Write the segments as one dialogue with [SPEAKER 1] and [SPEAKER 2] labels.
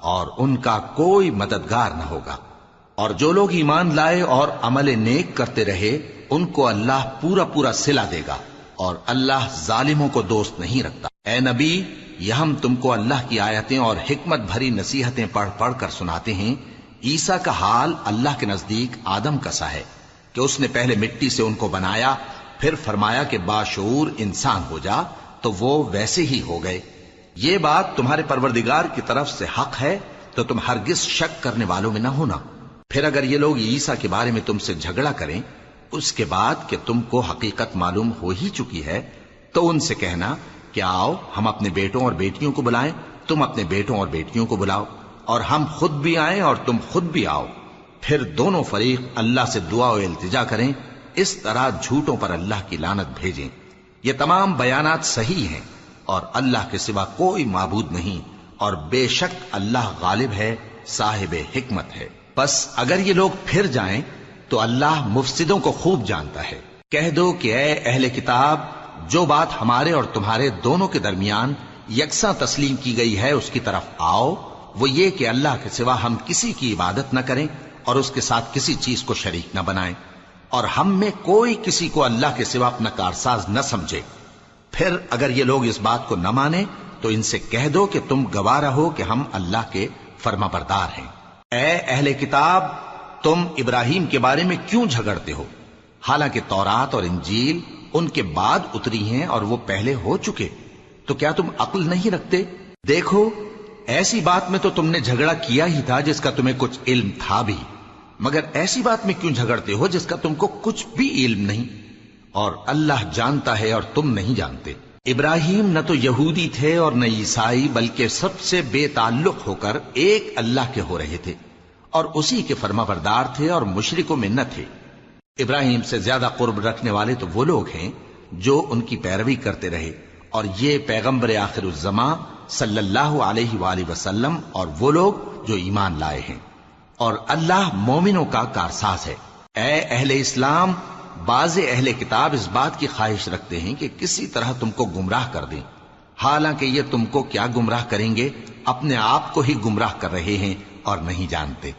[SPEAKER 1] اور ان کا کوئی مددگار نہ ہوگا۔ اور جو لوگ ایمان لائے اور عمل نیک کرتے رہے ان کو اللہ پورا پورا صلہ دے گا، اور اللہ ظالموں کو دوست نہیں رکھتا۔ اے نبی، یہ ہم تم کو اللہ کی آیتیں اور حکمت بھری نصیحتیں پڑھ پڑھ کر سناتے ہیں۔ عیسیٰ کا حال اللہ کے نزدیک آدم کا سا ہے کہ اس نے پہلے مٹی سے ان کو بنایا، پھر فرمایا کہ باشعور انسان ہو جا، تو وہ ویسے ہی ہو گئے۔ یہ بات تمہارے پروردگار کی طرف سے حق ہے، تو تم ہرگز شک کرنے والوں میں نہ ہونا۔ پھر اگر یہ لوگ عیسیٰ کے بارے میں تم سے جھگڑا کریں اس کے بعد کہ تم کو حقیقت معلوم ہو ہی چکی ہے، تو ان سے کہنا کہ آؤ ہم اپنے بیٹوں اور بیٹیوں کو بلائیں، تم اپنے بیٹوں اور بیٹیوں کو بلاؤ، اور ہم خود بھی آئیں اور تم خود بھی آؤ، پھر دونوں فریق اللہ سے دعا و التجا کریں، اس طرح جھوٹوں پر اللہ کی لعنت بھیجیں۔ یہ تمام بیانات صحیح ہیں، اور اللہ کے سوا کوئی معبود نہیں، اور بے شک اللہ غالب ہے، صاحب حکمت ہے۔ بس اگر یہ لوگ پھر جائیں تو اللہ مفسدوں کو خوب جانتا ہے۔ کہہ دو کہ اے اہل کتاب، جو بات ہمارے اور تمہارے دونوں کے درمیان یکساں تسلیم کی گئی ہے اس کی طرف آؤ، وہ یہ کہ اللہ کے سوا ہم کسی کی عبادت نہ کریں اور اس کے ساتھ کسی چیز کو شریک نہ بنائیں، اور ہم میں کوئی کسی کو اللہ کے سوا اپنا کارساز نہ سمجھے۔ پھر اگر یہ لوگ اس بات کو نہ مانیں تو ان سے کہہ دو کہ تم گواہ رہو کہ ہم اللہ کے فرما بردار ہیں۔ اے اہل کتاب، تم ابراہیم کے بارے میں کیوں جھگڑتے ہو، حالانکہ تورات اور انجیل ان کے بعد اتری ہیں اور وہ پہلے ہو چکے؟ تو کیا تم عقل نہیں رکھتے؟ دیکھو، ایسی بات میں تو تم نے جھگڑا کیا ہی تھا جس کا تمہیں کچھ علم تھا بھی، مگر ایسی بات میں کیوں جھگڑتے ہو جس کا تم کو کچھ بھی علم نہیں؟ اور اللہ جانتا ہے اور تم نہیں جانتے۔ ابراہیم نہ تو یہودی تھے اور نہ عیسائی، بلکہ سب سے بے تعلق ہو کر ایک اللہ کے ہو رہے تھے، اور اسی کے فرما بردار تھے اور مشرکوں میں نہ تھے۔ ابراہیم سے زیادہ قرب رکھنے والے تو وہ لوگ ہیں جو ان کی پیروی کرتے رہے، اور یہ پیغمبر آخر الزماں صلی اللہ علیہ وآلہ وسلم اور وہ لوگ جو ایمان لائے ہیں، اور اللہ مومنوں کا کارساز ہے۔ اے اہل اسلام، بعض اہل کتاب اس بات کی خواہش رکھتے ہیں کہ کسی طرح تم کو گمراہ کر دیں، حالانکہ یہ تم کو کیا گمراہ کریں گے، اپنے آپ کو ہی گمراہ کر رہے ہیں اور نہیں جانتے۔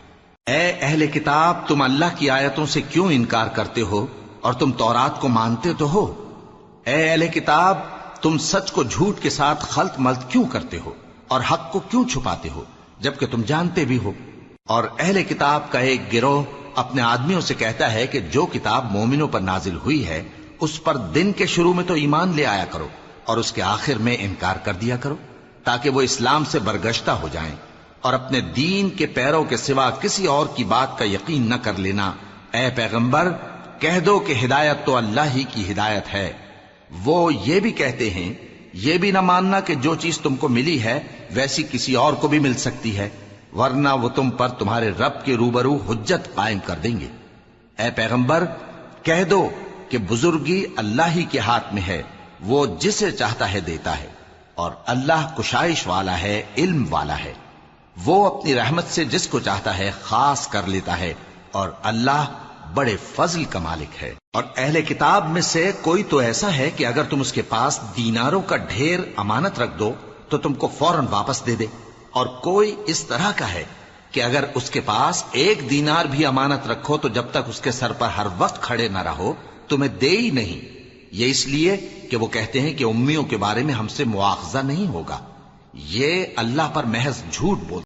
[SPEAKER 1] اے اہل کتاب، تم اللہ کی آیتوں سے کیوں انکار کرتے ہو اور تم تورات کو مانتے تو ہو؟ اے اہل کتاب، تم سچ کو جھوٹ کے ساتھ خلط ملط کیوں کرتے ہو اور حق کو کیوں چھپاتے ہو جبکہ تم جانتے بھی ہو؟ اور اہل کتاب کا ایک گروہ اپنے آدمیوں سے کہتا ہے کہ جو کتاب مومنوں پر نازل ہوئی ہے اس پر دن کے شروع میں تو ایمان لے آیا کرو اور اس کے آخر میں انکار کر دیا کرو، تاکہ وہ اسلام سے برگشتہ ہو جائیں، اور اپنے دین کے پیروں کے سوا کسی اور کی بات کا یقین نہ کر لینا۔ اے پیغمبر، کہہ دو کہ ہدایت تو اللہ ہی کی ہدایت ہے۔ وہ یہ بھی کہتے ہیں، یہ بھی نہ ماننا کہ جو چیز تم کو ملی ہے ویسی کسی اور کو بھی مل سکتی ہے، ورنہ وہ تم پر تمہارے رب کے روبرو حجت قائم کر دیں گے۔ اے پیغمبر، کہہ دو کہ بزرگی اللہ ہی کے ہاتھ میں ہے، وہ جسے چاہتا ہے دیتا ہے، اور اللہ کشائش والا ہے، علم والا ہے، وہ اپنی رحمت سے جس کو چاہتا ہے خاص کر لیتا ہے، اور اللہ بڑے فضل کا مالک ہے۔ اور اہل کتاب میں سے کوئی تو ایسا ہے کہ اگر تم اس کے پاس دیناروں کا ڈھیر امانت رکھ دو تو تم کو فوراً واپس دے دے، اور کوئی اس طرح کا ہے کہ اگر اس کے پاس 1 دینار بھی امانت رکھو تو جب تک اس کے سر پر ہر وقت کھڑے نہ رہو تمہیں دے ہی نہیں، یہ اس لیے کہ وہ کہتے ہیں کہ امیوں کے بارے میں ہم سے مواخذہ نہیں ہوگا۔ یہ اللہ پر محض جھوٹ بول